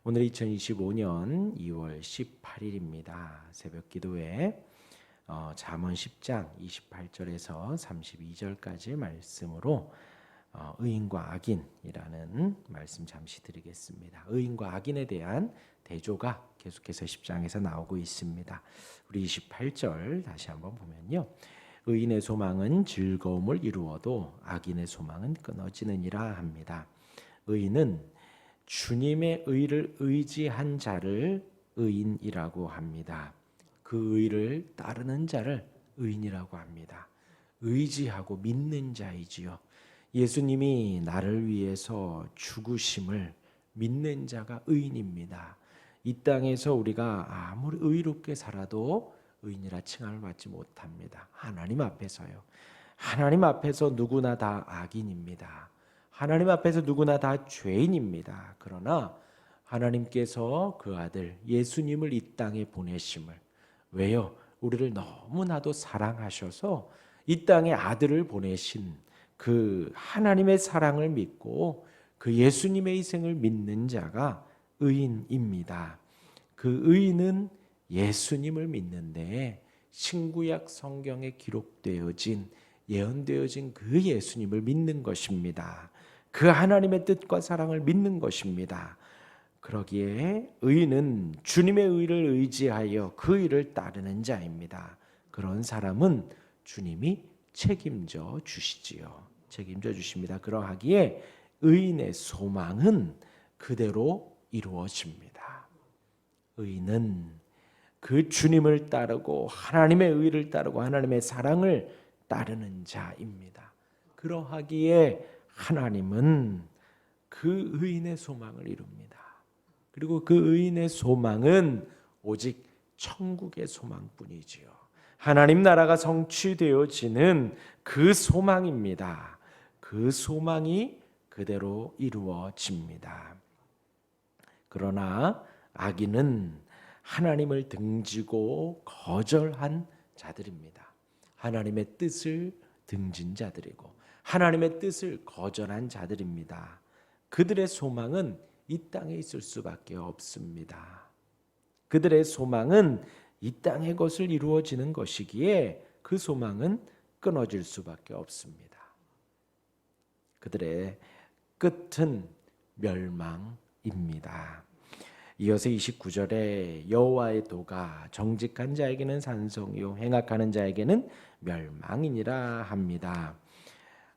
오늘 2025년 2월 18일입니다. 새벽 기도회 잠언 10장 28절에서 32절까지 말씀으로 의인과 악인이라는 말씀 잠시 드리겠습니다. 의인과 악인에 대한 대조가 계속해서 10장에서 나오고 있습니다. 우리 28절 다시 한번 보면요. 의인의 소망은 즐거움을 이루어도 악인의 소망은 끊어지느니라 합니다. 의인은 주님의 의를 의지한 자를 의인이라고 합니다. 그 의를 따르는 자를 의인이라고 합니다. 의지하고 믿는 자이지요. 예수님이 나를 위해서 죽으심을 믿는 자가 의인입니다. 이 땅에서 우리가 아무리 의롭게 살아도 의인이라 칭함을 받지 못합니다. 하나님 앞에서요. 하나님 앞에서 누구나 다 악인입니다. 하나님 앞에서 누구나 다 죄인입니다. 그러나 하나님께서 그 아들 예수님을 이 땅에 보내심을, 왜요? 우리를 너무나도 사랑하셔서 이 땅에 아들을 보내신 그 하나님의 사랑을 믿고 그 예수님의 희생을 믿는 자가 의인입니다. 그 의인은 예수님을 믿는데 신구약 성경에 기록되어진 예언되어진 그 예수님을 믿는 것입니다. 그 하나님의 뜻과 사랑을 믿는 것입니다. 그러기에 의인은 주님의 의를 의지하여 그 의를 따르는 자입니다. 그런 사람은 주님이 책임져 주시지요. 책임져 주십니다. 그러하기에 의인의 소망은 그대로 이루어집니다. 의인은 그 주님을 따르고 하나님의 의를 따르고 하나님의 사랑을 따르는 자입니다. 그러하기에 하나님은 그 의인의 소망을 이룹니다. 그리고 그 의인의 소망은 오직 천국의 소망뿐이지요. 하나님 나라가 성취되어지는 그 소망입니다. 그 소망이 그대로 이루어집니다. 그러나 악인은 하나님을 등지고 거절한 자들입니다. 하나님의 뜻을 등진 자들이고 하나님의 뜻을 거절한 자들입니다. 그들의 소망은 이 땅에 있을 수밖에 없습니다. 그들의 소망은 이 땅의 것을 이루어지는 것이기에 그 소망은 끊어질 수밖에 없습니다. 그들의 끝은 멸망입니다. 이어서 29절에 여호와의 도가 정직한 자에게는 산성이요 행악하는 자에게는 멸망이니라 합니다.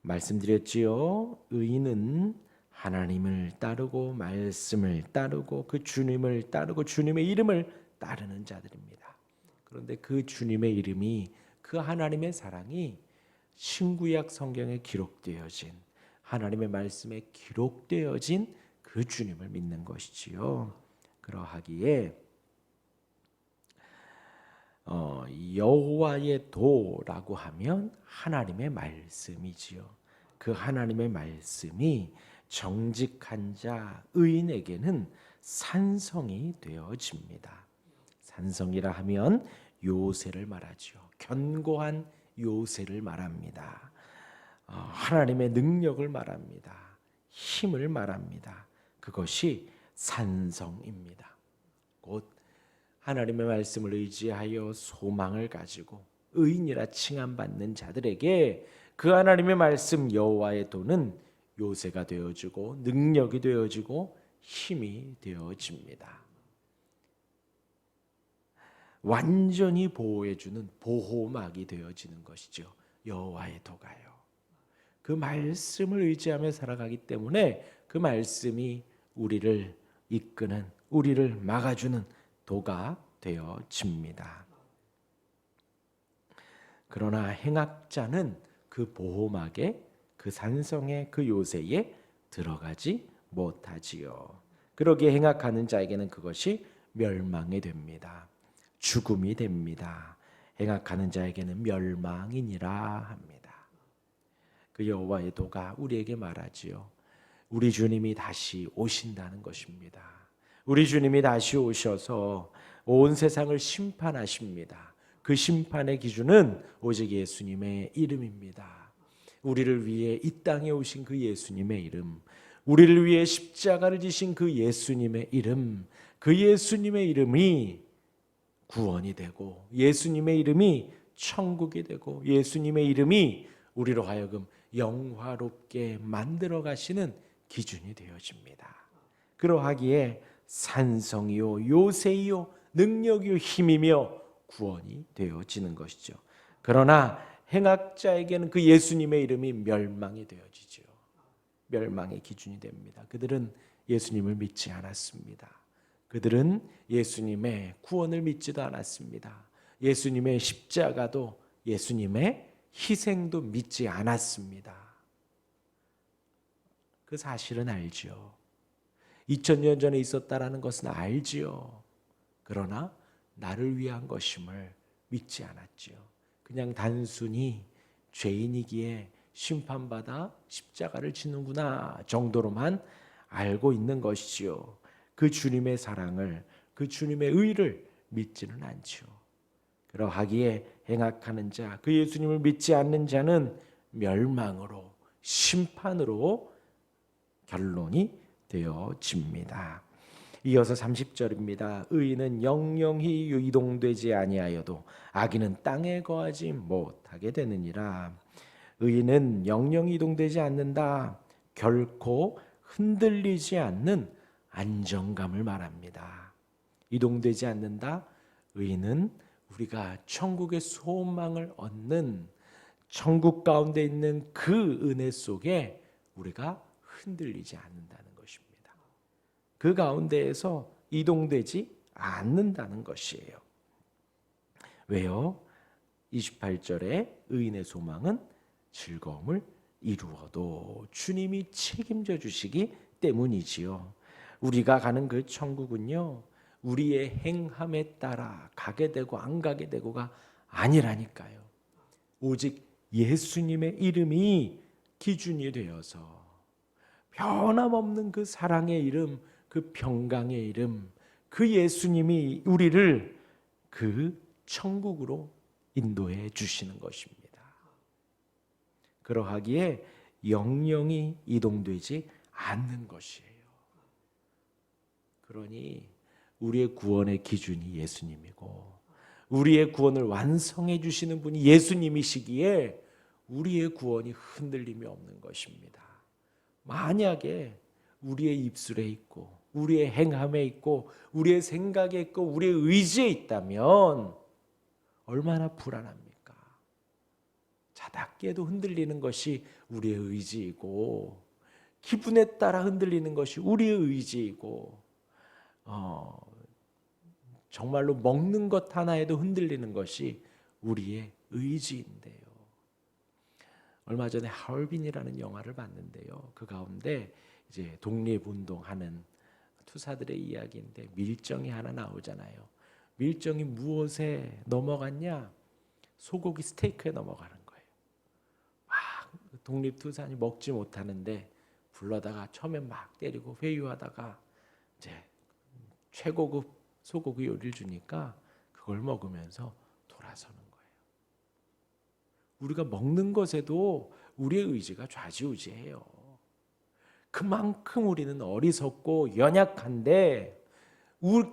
말씀드렸지요. 의인은 하나님을 따르고 말씀을 따르고 그 주님을 따르고 주님의 이름을 따르는 자들입니다. 그런데 그 주님의 이름이 그 하나님의 사랑이 신구약 성경에 기록되어진 하나님의 말씀에 기록되어진 그 주님을 믿는 것이지요. 그러하기에 여호와의 도라고 하면 하나님의 말씀이지요. 그 하나님의 말씀이 정직한 자 의인에게는 산성이 되어집니다. 산성이라 하면 요새를 말하지요. 견고한 요새를 말합니다. 하나님의 능력을 말합니다. 힘을 말합니다. 그것이 산성입니다. 곧 하나님의 말씀을 의지하여 소망을 가지고 의인이라 칭함받는 자들에게 그 하나님의 말씀 여호와의 도는 요새가 되어지고 능력이 되어지고 힘이 되어집니다. 완전히 보호해주는 보호막이 되어지는 것이죠. 여호와의 도가요. 그 말씀을 의지하며 살아가기 때문에 그 말씀이 우리를 이끄는, 우리를 막아주는 도가 되어집니다. 그러나 행악자는 그 보호막에, 그 산성의 그 요새에 들어가지 못하지요. 그러기에 행악하는 자에게는 그것이 멸망이 됩니다. 죽음이 됩니다. 행악하는 자에게는 멸망이니라 합니다. 그 여호와의 도가 우리에게 말하지요. 우리 주님이 다시 오신다는 것입니다. 우리 주님이 다시 오셔서 온 세상을 심판하십니다. 그 심판의 기준은 오직 예수님의 이름입니다. 우리를 위해 이 땅에 오신 그 예수님의 이름, 우리를 위해 십자가를 지신 그 예수님의 이름, 그 예수님의 이름이 구원이 되고 예수님의 이름이 천국이 되고 예수님의 이름이 우리로 하여금 영화롭게 만들어 가시는 기준이 되어집니다. 그러하기에 산성이요 요새이요 능력이요 힘이며 구원이 되어지는 것이죠. 그러나 행악자에게는 그 예수님의 이름이 멸망이 되어지죠. 멸망의 기준이 됩니다. 그들은 예수님을 믿지 않았습니다. 그들은 예수님의 구원을 믿지도 않았습니다. 예수님의 십자가도 예수님의 희생도 믿지 않았습니다. 그 사실은 알지요. 2000년 전에 있었다라는 것은 알지요. 그러나 나를 위한 것임을 믿지 않았지요. 그냥 단순히 죄인이기에 심판받아 십자가를 지는구나 정도로만 알고 있는 것이지요. 그 주님의 사랑을, 그 주님의 의를 믿지는 않지요. 그러하기에 행악하는 자, 그 예수님을 믿지 않는 자는 멸망으로, 심판으로 결론이 되어집니다. 이어서 30절입니다. 의인은 영영히 이동되지 아니하여도 악인은 땅에 거하지 못하게 되느니라. 의인은 영영히 이동되지 않는다. 결코 흔들리지 않는 안정감을 말합니다. 이동되지 않는다. 의인은 우리가 천국의 소망을 얻는 천국 가운데 있는 그 은혜 속에 우리가 흔들리지 않는다는 것입니다. 그 가운데에서 이동되지 않는다는 것이에요. 왜요? 28절에 의인의 소망은 즐거움을 이루어도 주님이 책임져 주시기 때문이지요. 우리가 가는 그 천국은요, 우리의 행함에 따라 가게 되고 안 가게 되고가 아니라니까요. 오직 예수님의 이름이 기준이 되어서 변함없는 그 사랑의 이름, 그 평강의 이름, 그 예수님이 우리를 그 천국으로 인도해 주시는 것입니다. 그러하기에 영영이 이동되지 않는 것이에요. 그러니 우리의 구원의 기준이 예수님이고 우리의 구원을 완성해 주시는 분이 예수님이시기에 우리의 구원이 흔들림이 없는 것입니다. 만약에 우리의 입술에 있고 우리의 행함에 있고 우리의 생각에 있고 우리의 의지에 있다면 얼마나 불안합니까? 자다 깨도 흔들리는 것이 우리의 의지이고 기분에 따라 흔들리는 것이 우리의 의지이고 정말로 먹는 것 하나에도 흔들리는 것이 우리의 의지인데요. 얼마 전에 하얼빈이라는 영화를 봤는데요. 그 가운데 이제 독립운동하는 투사들의 이야기인데 밀정이 하나 나오잖아요. 밀정이 무엇에 넘어갔냐? 소고기 스테이크에 넘어가는 거예요. 막 독립투사니 먹지 못하는데 불러다가 처음에 막 때리고 회유하다가 이제 최고급 소고기 요리를 주니까 그걸 먹으면서 돌아서는 거예요. 우리가 먹는 것에도 우리의 의지가 좌지우지해요. 그만큼 우리는 어리석고 연약한데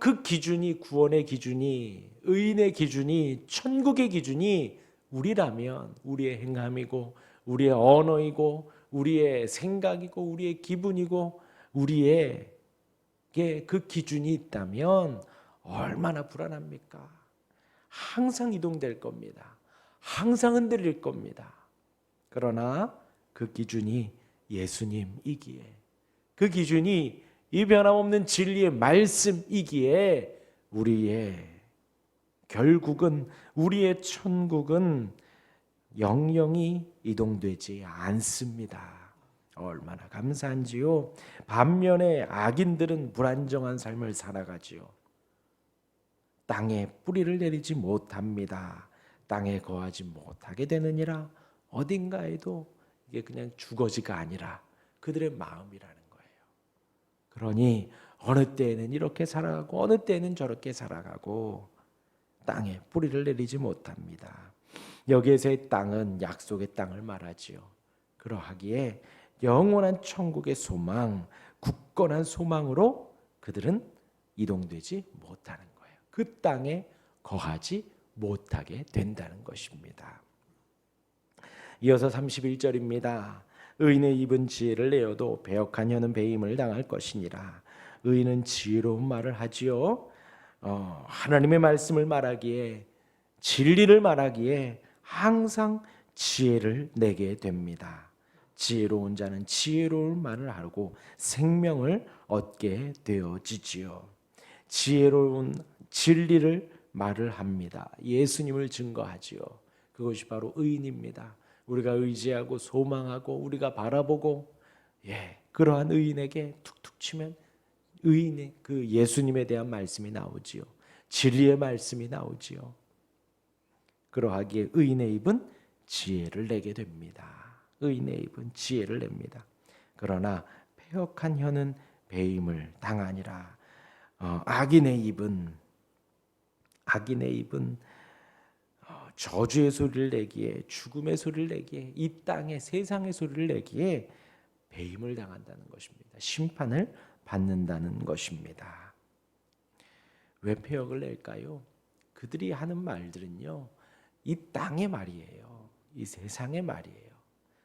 그 기준이 구원의 기준이 의인의 기준이 천국의 기준이 우리라면 우리의 행함이고 우리의 언어이고 우리의 생각이고 우리의 기분이고 우리에게 그 기준이 있다면 얼마나 불안합니까? 항상 이동될 겁니다. 항상 흔들릴 겁니다. 그러나 그 기준이 예수님이기에 그 기준이 이 변함없는 진리의 말씀이기에 우리의 결국은 우리의 천국은 영영이 이동되지 않습니다. 얼마나 감사한지요. 반면에 악인들은 불안정한 삶을 살아가지요. 땅에 뿌리를 내리지 못합니다. 땅에 거하지 못하게 되느니라. 어딘가에도 이게 그냥 주거지가 아니라 그들의 마음이라는 거예요. 그러니 어느 때에는 이렇게 살아가고 어느 때에는 저렇게 살아가고 땅에 뿌리를 내리지 못합니다. 여기에서의 땅은 약속의 땅을 말하지요. 그러하기에 영원한 천국의 소망, 굳건한 소망으로 그들은 이동되지 못하는 거예요. 그 땅에 거하지 못하게 된다는 것입니다. 이어서 31절입니다. 의인의 입은 지혜를 내어도 배역한 혀는 배임을 당할 것이니라. 의인은 지혜로운 말을 하지요. 하나님의 말씀을 말하기에, 진리를 말하기에 항상 지혜를 내게 됩니다. 지혜로운 자는 지혜로운 말을 하고 생명을 얻게 되어지지요. 지혜로운 진리를 말을 합니다. 예수님을 증거하지요. 그것이 바로 의인입니다. 우리가 의지하고 소망하고 우리가 바라보고, 그러한 의인에게 툭툭 치면 의인의 그 예수님에 대한 말씀이 나오지요. 진리의 말씀이 나오지요. 그러하기에 의인의 입은 지혜를 내게 됩니다. 의인의 입은 지혜를 냅니다. 그러나 패역한 혀는 배임을 당하니라. 악인의 입은 저주의 소리를 내기에, 죽음의 소리를 내기에, 이 땅의 세상의 소리를 내기에 배임을 당한다는 것입니다. 심판을 받는다는 것입니다. 왜 패역을 낼까요? 그들이 하는 말들은요, 이 땅의 말이에요. 이 세상의 말이에요.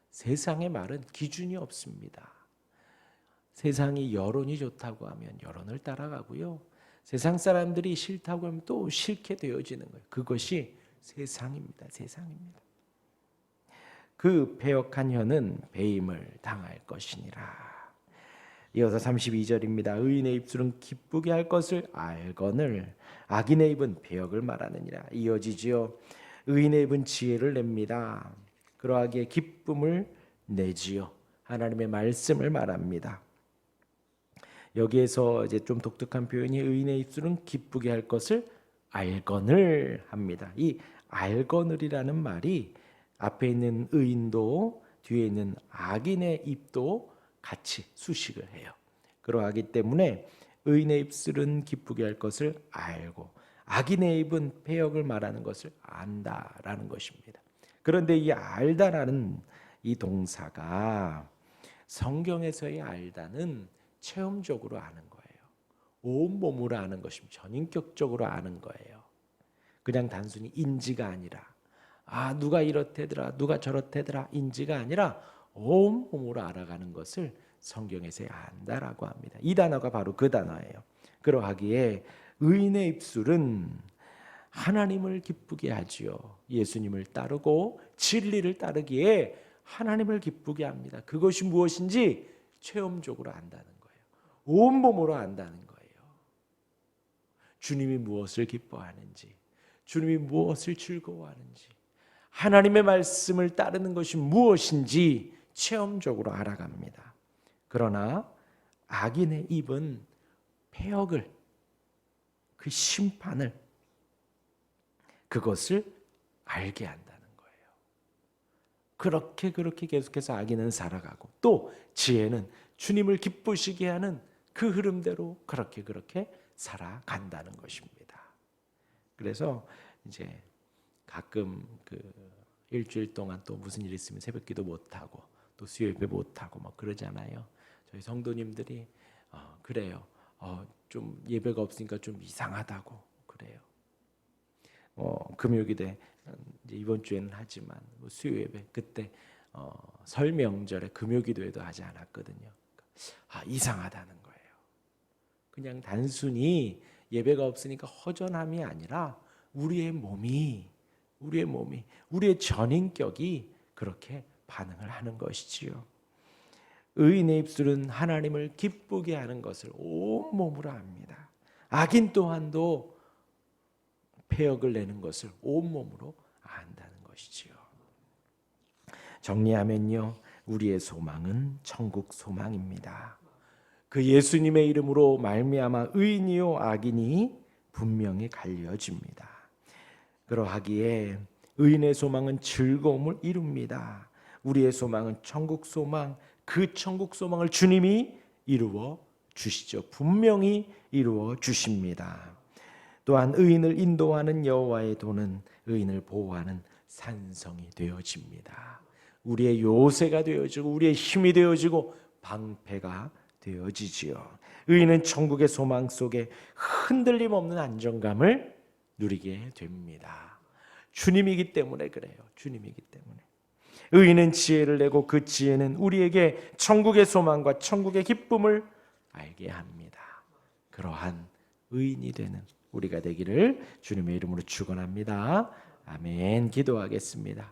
세상의 말은 기준이 없습니다. 세상이 여론이 좋다고 하면 여론을 따라가고요, 세상 사람들이 싫다고 하면 또 싫게 되어지는 거예요. 그것이 세상입니다. 세상입니다. 그 패역한 혀는 배임을 당할 것이니라. 이어서 32절입니다. 의인의 입술은 기쁘게 할 것을 알거늘 악인의 입은 배역을 말하느니라. 이어지지요. 의인의 입은 지혜를 냅니다. 그러하기에 기쁨을 내지요. 하나님의 말씀을 말합니다. 여기에서 이제 좀 독특한 표현이, 의인의 입술은 기쁘게 할 것을 알거늘 합니다. 이 알거늘이라는 말이 앞에 있는 의인도 뒤에 있는 악인의 입도 같이 수식을 해요. 그러하기 때문에 의인의 입술은 기쁘게 할 것을 알고 악인의 입은 패역을 말하는 것을 안다라는 것입니다. 그런데 이 알다라는 이 동사가 성경에서의 알다는 체험적으로 아는 거예요. 온몸으로 아는 것입니다. 전인격적으로 아는 거예요. 그냥 단순히 인지가 아니라, 누가 이렇대더라, 누가 저렇대더라, 인지가 아니라 온몸으로 알아가는 것을 성경에서 안다라고 합니다. 이 단어가 바로 그 단어예요. 그러하기에 의인의 입술은 하나님을 기쁘게 하지요. 예수님을 따르고 진리를 따르기에 하나님을 기쁘게 합니다. 그것이 무엇인지 체험적으로 안다는 거예요. 온몸으로 안다는 거예요. 주님이 무엇을 기뻐하는지, 주님이 무엇을 즐거워하는지, 하나님의 말씀을 따르는 것이 무엇인지 체험적으로 알아갑니다. 그러나 악인의 입은 패역을, 그 심판을, 그것을 알게 한다는 거예요. 그렇게 계속해서 악인은 살아가고, 또 지혜는 주님을 기쁘시게 하는 그 흐름대로 그렇게 살아간다는 것입니다. 그래서 이제 가끔 그 일주일 동안 또 무슨 일 있으면 새벽기도 못 하고 또 수요 예배 못 하고 막 그러잖아요. 저희 성도님들이 그래요. 좀 예배가 없으니까 좀 이상하다고 그래요. 금요기대 이제 이번 주에는 하지만 수요 예배 그때 설 명절에 금요기도에도 하지 않았거든요. 이상하다는 거예요. 그냥 단순히 예배가 없으니까 허전함이 아니라 우리의 몸이, 우리의 전인격이 그렇게 반응을 하는 것이지요. 의인의 입술은 하나님을 기쁘게 하는 것을 온몸으로 합니다. 악인 또한도 패역을 내는 것을 온몸으로 안다는 것이지요. 정리하면요, 우리의 소망은 천국 소망입니다. 그 예수님의 이름으로 말미암아 의인이요 악인이 분명히 갈려집니다. 그러하기에 의인의 소망은 즐거움을 이룹니다. 우리의 소망은 천국 소망, 그 천국 소망을 주님이 이루어 주시죠. 분명히 이루어 주십니다. 또한 의인을 인도하는 여호와의 도는 의인을 보호하는 산성이 되어집니다. 우리의 요새가 되어지고 우리의 힘이 되어지고 방패가 되어지지요. 의인은 천국의 소망 속에 흔들림 없는 안정감을 누리게 됩니다. 주님이기 때문에 그래요. 주님이기 때문에. 의인은 지혜를 내고 그 지혜는 우리에게 천국의 소망과 천국의 기쁨을 알게 합니다. 그러한 의인이 되는 우리가 되기를 주님의 이름으로 축원합니다. 아멘. 기도하겠습니다.